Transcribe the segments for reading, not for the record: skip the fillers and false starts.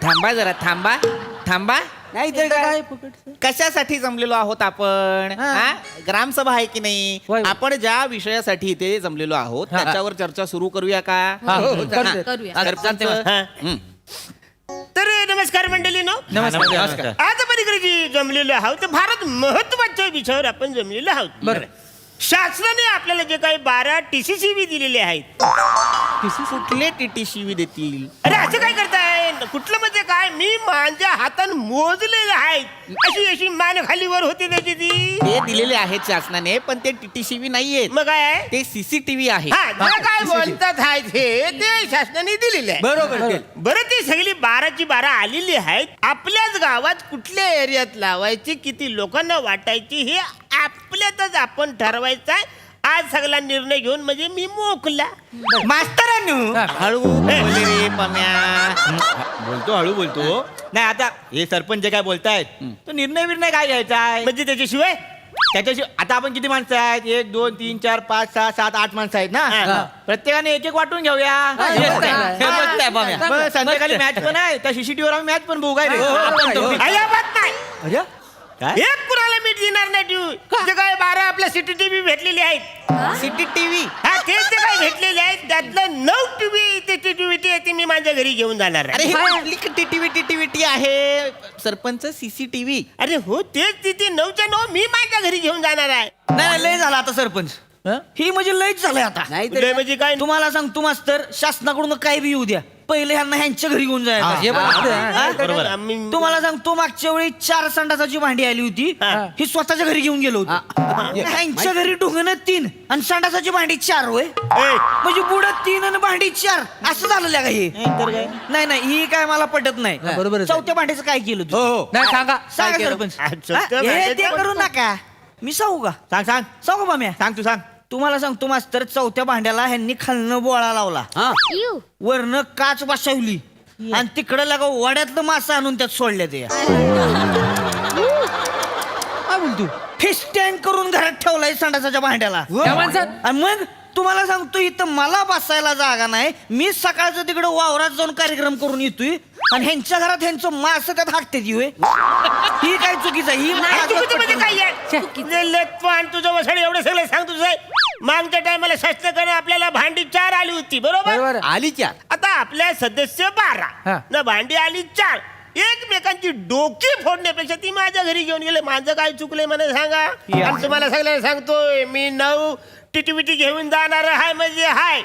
थांबा जरा थांबा थांबा. नाही तर काय कशासाठी जमलेलो आहोत आपण? ग्रामसभा आहे की नाही? होय. आपण ज्या विषयासाठी इथे जमलेलो आहोत त्याच्यावर चर्चा सुरू करूया का? करूया. सरपंच, तर नमस्कार मंडळीनो. नमस्कार. आज आपण इकडे जमलेलो आहोत भारत महत्वाच्या विषयावर आपण जमलेलो आहोत. बरं. शासनाने आपल्याला जे काही 12 TCCV दिलेले आहेत. कुठले TTCV देतील? अरे असं काय करताय? कुठलं म्हणजे काय? मी माझ्या हातानं मोजलेले आहेत. अशी अशी मान खाली वर होते त्याची ती. ते दिलेले आहेत शासनाने, पण ते TTCV नाहीयेत. मग काय आहे? ते CCTV आहे. हा जे काय बोलतात आहेत हे ते शासनाने दिलेले आहे. बरोबर. बरं ती सगळी 12ची 12 आलेली आहेत. आपल्याच गावात कुठल्या एरियात लावायची, किती लोकांना वाटायची हे आपल्यातच आपण ठरवायचं आहे. आज सगळा निर्णय घेऊन म्हणजे मी मोकला. मास्तरांनो, हळू बोल रे पम्या. बोलतो हळू बोलतो. नाही आता हे सरपंच जे काय बोलतायत तो निर्णय काय घ्यायचा आहे म्हणजे त्याच्याशिवाय त्याच्याशिवाय आता आपण किती माणसं आहेत? 1 2 3 4 5 6 7 8 माणसं आहेत ना. प्रत्येकाने एक एक वाटून घेऊया. मग संध्याकाळी मॅच पण आहे त्या CCTV वर मॅच पण बघू काय रे? अजिबात नाही. अरे काय एक कुणाला मीठ देणार नाही tv. जे काय 12 आपल्या CCTV भेटलेले आहेत. CCTV हा ते जे काय भेटलेले आहेत त्यातलं 9 TV ते मी माझ्या घरी घेऊन जाणार अरे आहे. हे कुठली टीटीव्ही आहे सरपंच? CCTV. अरे हो तेच तिथे 9च्या 9 मी माझ्या घरी घेऊन जाणार आहे. नाही लय झालं आता सरपंच. ही म्हणजे लयच झालंय आता. लय म्हणजे काय? तुम्हाला सांगतो मास्तर, शासनाकडून काय बी येऊ द्या, पहिले ह्यांना ह्यांच्या घरी घेऊन जायचं. बरोबर. आम्ही- तुम्हाला सांगतो मागच्या वेळी 4 संडासाची भांडी आली होती, ही स्वतःच्या घरी घेऊन गेलो होतो. ह्यांच्या घरी ढुंगण 3 आणि संडासाची भांडी 4 होय. ए, म्हणजे बुडत 3 आणि भांडी 4 असं झालं का हे? नाही ही काय मला पटत नाही. बरोबर आहे. चौथ्या भांडीचं काय केलं तू? नाही सांगा सांगा काय केलं? सरपंच. चौथ्या हे भांड्याचं ते करू नका. मी सांगू का? सांग सांग सांगू बा म्या? सांग तू सांग. तुम्हाला सांगतो मास्तर, चौथ्या भांड्याला ह्यांनी खालनं बोळा लावला, वरनं काच बसवली आणि तिकडं लगा वड्यातलं मासा आणून त्यात सोडल्या ते. काय बोलतो फिश टँक करून घरात ठेवलाय संडासाच्या भांड्याला. त्या माणसात? आणि मग तुम्हाला सांगतो इथं मला बसायला जागा नाही. मी सकाळचं तिकडे वावरात जाऊन कार्यक्रम करून येतोय आणि ह्यांच्या घरात ह्यांचं मास त्यात हाकते ती होय. ही काय चुकीचं आहे? ही नाही, मला चुकीचं म्हणजे पटत काय आहे? लटपण तुझं वसड एवढं सगळं सांग तुझं. मागच्या टायमाला शासनाकडे आपल्याला भांडी 4 आली होती बरोबर. बरोबर. आली क्या? आता आपल्या सदस्य 12 हा. ना भांडी आली 4. एकमेकांची डोकी फोडण्यापेक्षा ती माझ्या घरी घेऊन गेले. माझं काय चुकलंय मला सांगा. आणि तुम्हाला सगळ्यांना सांगतोय मी 9 टिटी घेऊन जाणार आहे म्हणजे हाय.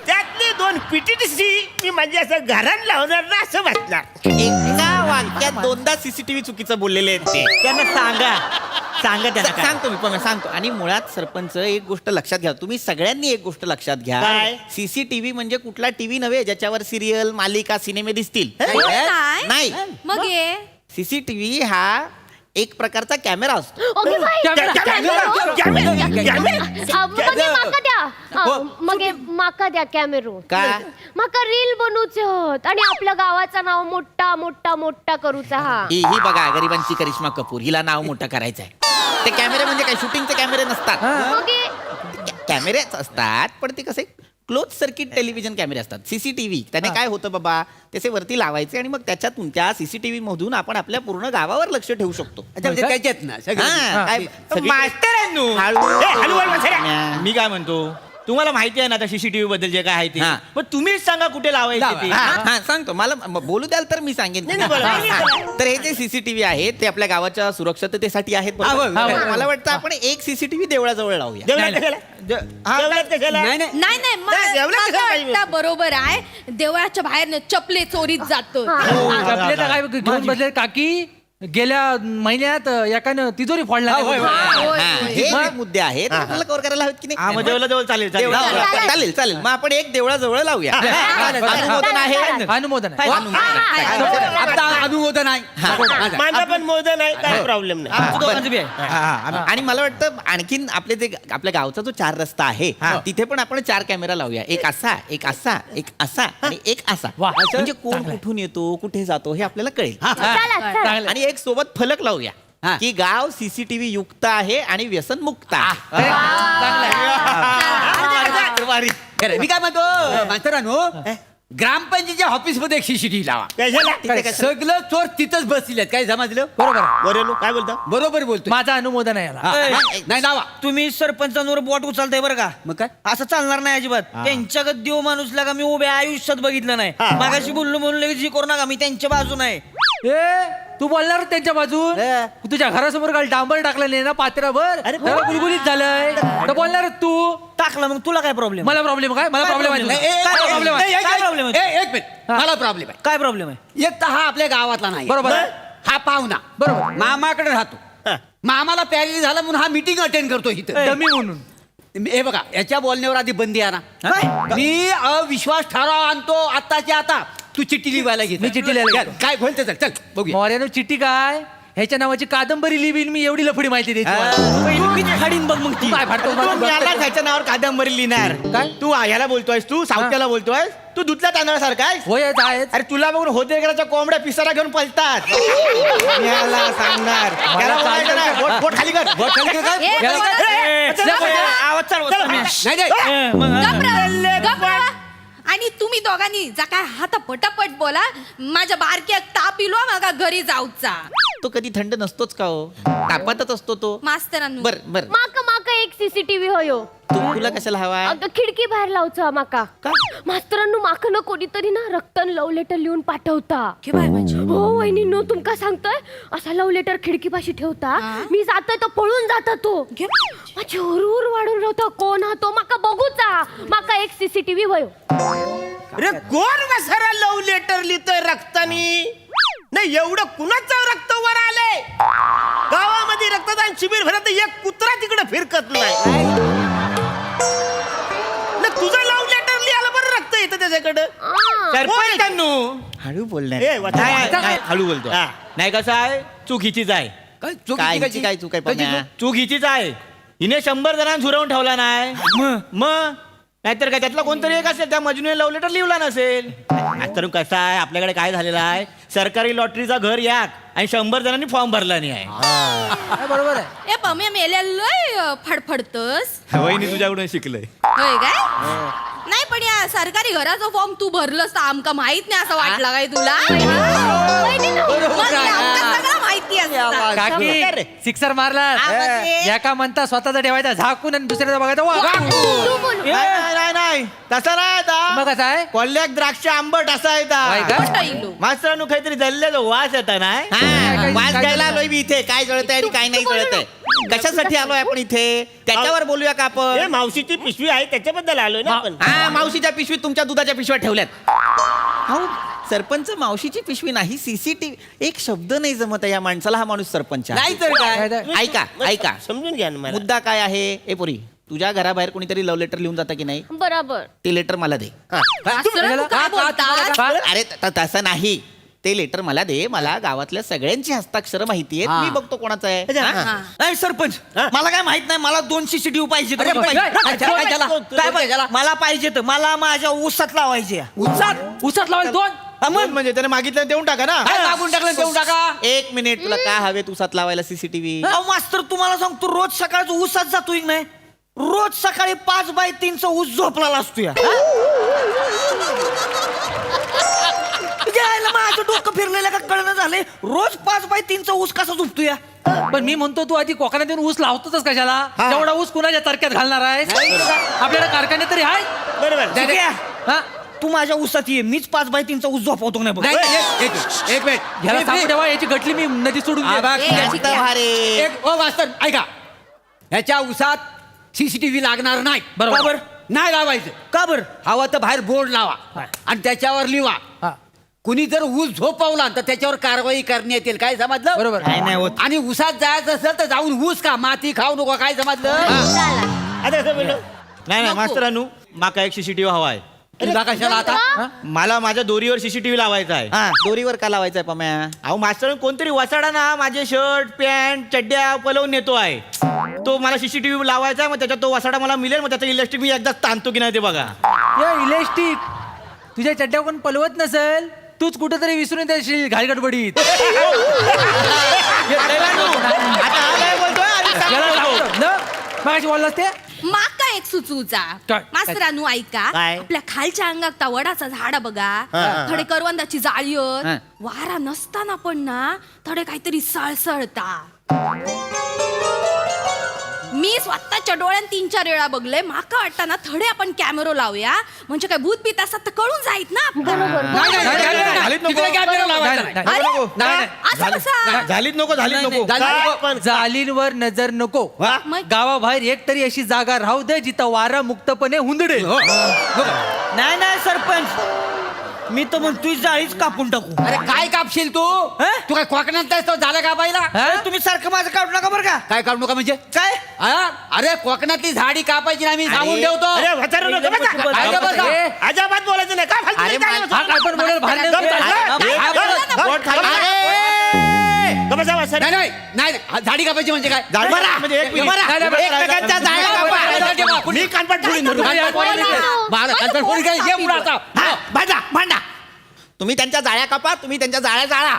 त्यातले 2 PTTC मी म्हणजे असं घरात लावणार ना असं वाटणार. एका वाक्यात 2दा CCTV चुकीचं बोललेले आहेत ते. त्यांना सांगा त्यांना काय. सांगतो मी पण सांगतो. आणि मुळात सरपंच एक गोष्ट लक्षात घ्या, तुम्ही सगळ्यांनी एक गोष्ट लक्षात घ्या. काय? CCTV म्हणजे कुठला टीव्ही नव्हे ज्याच्यावर सिरियल मालिका सिनेमे दिसतील. नाही. नाही, मग ये CCTV हा एक प्रकारचा कॅमेरा असतो. Okay buy camera? माका द्या मग माका द्या कॅमेरो का? माका रील बनवूचे होत आणि आपल्या गावाचं नाव मोठा मोठा मोठा करूचा. हा ही बघा गरिबांची करिश्मा कपूर, हिला नाव मोठं करायचं आहे. ते कॅमेरे म्हणजे काय शूटिंगचे कॅमेरे नसतात, मग ये कॅमेरेच असतात, पण ते कसे क्लोज सर्किट टेलिव्हिजन कॅमेरे असतात. CCTV त्याने काय होतं बाबा, त्याचे वरती लावायचे आणि मग त्याच्यातून त्या CCTV मधून आपण आपल्या पूर्ण गावावर लक्ष ठेवू शकतो. त्याच्यात ना हा, काय सगळीकडे- मास्तरांनो, हळू- हळू बसा. मी काय म्हणतो, तुम्हाला माहिती आहे ना आता CCTV बद्दल जे काय आहे ते. हा. पण तुम्हीच सांगा कुठे लावायचे ते. हा, सांगतो. मला बोलू द्याल तर मी सांगेन. नाही, बोला. तर हे जे CCTV आहेत ते आपल्या गावाच्या सुरक्षिततेसाठी आहेत बरोबर? मला वाटतं आपण एक CCTV देवळाजवळ लावूया. जेवणात कशाला? जेवणात कशाला? नाही नाही नाही, जेवलं कसं मला पाहिजे? वाटतं बरोबर आहे. देवळाच्या बाहेर चपले चोरीत जातो. आपले तर काय घेऊन बसले काकी, गेल्या महिन्यात एकानं तिजोरी फोडला. हा, हे जे मुद्दे आहेत आपल्याला कव्हर करायला हवेत की हा नाही? मग देवला जवळ चालेल चालेल. देवळाजवळ चालेल चालेल. मग आपण एक देवळाजवळ लावूया. अनुमोदन आहे. अनुमोदन आहे. आता अनुमोदन आहे. माझा पण मोदन आहे, काय प्रॉब्लेम नाही. आमचं दोघांचं बी आहे. आणि मला वाटतं आणखीन आपले जे आपल्या गावचा जो 4 रस्ता आहे तिथे पण आपण 4 कॅमेरा लावूया. एक असा, एक असा, एक असा आणि एक असा. वा. म्हणजे कोण कुठून येतो, कुठे जातो हे आपल्याला कळेल. चांगलं. आणि एक सोबत फलक लावूया की गाव CCTV युक्त आहे आणि व्यसन मुक्त आहे. चांगलं आहे. मी काय म्हणतो मास्तरांनो, ग्रामपंचायतीच्या ऑफिस मध्ये एक सीसीटीव्ही लावा. कशाला तिथे सगळं चोर तिथंच बसलेत. काय समजलं? बरोबर वरेलो काय बोलता बरोबर बोलतो. माझा अनुमोदन आहे याला. नाही लावा. तुम्ही सरपंचांवर बोट उचलताय बरं का? मग काय? असं चालणार नाही अजिबात. त्यांच्याकडे देव माणूसला का मी उभ्या आयुष्यात बघितलं नाही. मागाशी बोललो म्हणून लगेच हे करू नका. मी त्यांच्या बाजू नाही. ए तू बोलणार त्यांच्या बाजून तुझ्या घरासमोर काल डांबर टाकलं नाही ना पात्रावर जरा गुलगुलीत झालंय तर बोलणार तू. टाकला मग तुला काय प्रॉब्लेम? मला प्रॉब्लेम काय? मला प्रॉब्लेम आहे. काय प्रॉब्लेम आहे? काय प्रॉब्लेम आहे? एक मिनिट. मला प्रॉब्लेम आहे. काय प्रॉब्लेम आहे? एक तर हा आपल्या गावातला नाही. बरोबर आहे. हा पाहुणा बरोबर. मामाकडे राहतो. मामाला पॅरली झाला म्हणून हा मीटिंग अटेंड करतो इथं. डमी म्हणून हे बघा याच्या बोलण्यावर आधी बंदी आणा. मी अविश्वास ठराव आणतो आत्ताच्या आता. तू चिठ्ठी लिहायला घे. मी चिठ्ठी लिहायला घेतो. काय बोलते चल चल बघूया. मोर्यानो चिठ्ठी काय ह्याच्या नावाची कादंबरी लिहिली मी एवढी लफडी माहिती द्यायची मला. पहिली फाडीन बघ मग ती. काय फाडतो तू याला त्याच्या नावावर कादंबरी लिहिणार काय? तू ह्याला बोलतोयस तू सावत्याला बोलतोय तू दुधल्या तांदळासारखा आहेस. होय आहेत. अरे तुला बघून होतेकराच्या कोंबड्या पिसारा घेऊन पळतात. याला सांगणार याला बोलायचं नाही. बोट खाली कर. बोट खाली कर काय? ए, आवाज चालवत नाही. नाही नाही गप्प राहा. आणि तुम्ही दोघांनी जा काय हात पटापट बोला. माझ्या बारक्याक ताप इलो मागा घरी जाऊचा. तो कधी थंड नसतोच का हो? तापातच असतो तो. मास्तरांनो बर बर माका माका एक सीसीटीव्ही होयो. तुला कशाला हवा? अगं खिडकी बाहेर लावचा माका. मास्तरांनो माका न कोणीतरी ना रक्तन लव लेटर लिहून पाठवता. हो वहिनींनो तुमका सांगतोय असा लव लेटर खिडकीपाशी ठेवता. मी जातोय तो पळून जाता तो. माझी हुरहुर वाढून राहतो. कोण हा तो माका बघूचा. माका एक सीसीटीव्ही होयो. अरे कोण वसारा लव लेटर लिहितोय रक्तानी? नाही एवढं कुणाचं रक्त वर आलंय? गावामध्ये रक्तदान शिबिर भरत एक कुत्रा तिकडे फिरकत नाही. तुझं लव लेटर लिहायला बरं रक्त येतं त्याच्याकडे. सरपंचांनो हळू बोलणार. ए, वाचा. नाही, हळू बोलतो. हा. नाही कसं आहे चूक हिचीच आहे. काय काय हिची काय चूक आहे पाहुण्या? चूक हिचीच आहे. हिने 100 जणांना झुरवून ठेवला नाही. मग नाहीतर काय त्यातला कोणतरी एक असेल त्या मजनूने लव्ह लेटर लिहिला नसेल. तर कसं आहे आपल्याकडे काय झालेलं आहे सरकारी लॉटरीचा घर याक आणि 100 जणांनी फॉर्म भरला नाही आहे. बरोबर आहे. ए पम्या मेल्या लय फडफडतस. वहिनी तुझ्याकडून शिकलंय. होय काय? नाही पण या सरकारी घराचा फॉर्म तू भरलंस तर आमका माहित नाही असं वाटलं काय तुला? मग आमका सगळं माहिती असतं. काकी सिक्सर मारला एका म्हणता स्वतःचा ठेवायचा झाकून आणि दुसऱ्याचा बघायचा वाकून. तू बोल. नाही नाही तसं नाही मग आता कसं आहे? कोल्ह्याक द्राक्ष आंबट असा होय येतात. का? मोठा इलो. मास्तरांनो काहीतरी जल्ल्याचा वास येता नाही. हा, वास काय घ्यायला झालं? आलोय मी इथे. काय जळत आहे आणि काय नाही जळत आहे. कशासाठी आलोय आपण इथे? त्याच्यावर बोलूया का ए आपण? मावशीची पिशवी आहे त्याच्याबद्दल आलोय ना आपण. हा मावशीच्या पिशवीत तुमच्या दुधाच्या पिशव्या ठेवल्यात. अहो सरपंच मावशीची पिशवी नाही सीसीटीव्ही. एक शब्द नाही जमत आहे या माणसाला. हा माणूस सरपंच आहे. नाही तर काय? ऐका ऐका समजून घ्या ना मला. मुद्दा काय आहे? ए पोरी तुझ्या घराबाहेर कोणीतरी लव्ह लेटर लिहून जातं की नाही? बरोबर. ते लेटर मला दे. मास्तरांनो काय बोलतात? अरे तसं नाही. ते लेटर मला दे. मला गावातल्या सगळ्यांची हस्ताक्षर माहिती आहेत. मी बघतो कोणाचं आहे. हा? नाही सरपंच मला काय माहित नाही. मला 2 सीसीटीव्ही पाहिजे. अरे, पाहिजे. काय झालं? काय झालं? काय पाहिजे? झालं? मला पाहिजे तर मला माझ्या ऊसात लावायचे. उसात लावायला दोन. म्हणजे त्याने मागितलं देऊन टाका ना. काय मागून टाकलं देऊन टाका. एक मिनिट. तुला काय हवे तुसात लावायला सीसीटीव्ही? अहो मास्तर तुम्हाला सांगतो रोज सकाळचं ऊसात जातोय की नाही. रोज सकाळी 5x3 ऊस झोपलेला असतो या. यायला माझं डोकं फिरलेलं का कळणं झालंय. रोज 5x3 ऊस कसा झोपतो या. पण मी म्हणतो तू आधी कोकणात येऊन ऊस लावतोच कशाला? तेवढा ऊस कुणाच्या तरक्यात घालणार आहे? आपल्याला कारखान्यात तरी आहे. बरोबर. ठीक आहे. हा? तू माझ्या ऊसात ये. मीच 5x3 ऊस झोपवतो नाही बघ. नाही, एक मिनिट. ह्याला सांगू तेव्हा याची गटली मी नदी सोडून हा, देईन. बघ. जास्त भारी. एक ओ वास्तव ऐका. ह्याच्या उसात सीसीटीव्ही लागणार नाही. बरोबर. नाही लावायचं. का बर? हवं तर बाहेर बोर्ड लावा आणि त्याच्यावर लिहा. हा. कुणी जर ऊस झोपवला तर त्याच्यावर कारवाई करण्यात येईल. काय समजलं? बरोबर. काय नाही होत. आणि ऊसात जायचं असेल तर जाऊन ऊस का माती खाऊ नको. काय समजलं? आता कसं बोललो? नाही मास्तरांनो माका एक सीसीटीव्ही हवा आहे. तुला कशाला आता? मला माझ्या दोरीवर सीसीटीव्ही लावायचा आहे. हा दोरीवर का लावायचंय पम्या? अहो मास्तर कोणतरी वसाडा ना माझे शर्ट पॅन्ट चड्ड्या पलवून नेतो आहे. तो मला सीसीटीव्ही लावायचा आहे. मग त्याच्यात तो वसाडा मला मिळेल. मग त्याचा इलेक्ट्रिक मी एकदा ताणतो की नाही ते बघा. या इलेस्टिक तुझ्या चड्ड्या कोण पलवत नसेल. तूच कुठेतरी विसरून येशील घाईगडबडीत. आता हा काय बोलतोय आधी सांगतो. मागाशी बोललास ते माका एक सुचूचा काय? मास्तरानू ऐका काय? आपल्या खालच्या अंगात ता वडाचा झाड बघा हा. थोडे करवंदाची जाळी हा. वारा नसताना पण ना थोडे काहीतरी सळसळता मी स्वतःच्या डोळ्यात 3-4 वेळा बघले माका वाटताना थोडे आपण कॅमेरो लावूया म्हणजे काय भूत बीत असतात तर कळून जाईत ना बरोबर तिकडे कॅमेरा लावायचा नाही. अरे, असं कसं? झालीच नको झालीच नको काय पण जालींवर नजर नको मग? गावाबाहेर एक तरी अशी जागा राहू दे जिथं वारा मुक्तपणे हुंदडे नाही नाही सरपंच मी तर म्हणतोय जाळीच कापून टाकू अरे काय कापशील तू हं? तू काय कोकणात आहेस तो झाला कापायला अरे, तुम्ही सारखं माझं काढू नका बरं का काय काढू नका म्हणजे काय हा? अरे कोकणातली झाडी कापायची ना मी सांगून ठेवतो अरे म्हातारं नको बसा. काय रे बसा? अजिबात बोलायचं नाही काय फालतू अरे, काय मा- बोलतो? हा काय पण बोलेल भारी नाही. गप्प बसा. हा, बोला. बोट खाली. अरे! गप्प बसा, बसा. नाही नाही नाही हा, झाडी कापायची म्हणजे काय झाडी बरा. म्हणजे एक मिनिट. बरा. नाही, नाही, बरा. एकमेकांच्या जाळ्या कापा. मी कानपट फोडीन धरून. माझा कांतर फोडी काय ये पुढे आता. हा, भांडा तुम्ही त्यांच्या जाळ्या कापा तुम्ही त्यांच्या जाळ्या जाळा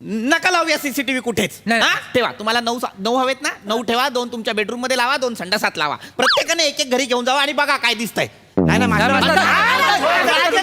नका लावूया सीसीटीव्ही कुठेच नाही. हा? ठेवा तुम्हाला 9 हवेत ना 9 ठेवा 2 तुमच्या बेडरूम मध्ये लावा 2 संडासात लावा प्रत्येकाने एक घरी घेऊन जावा आणि बघा काय दिसतंय काय ना मास्तर. मास्तर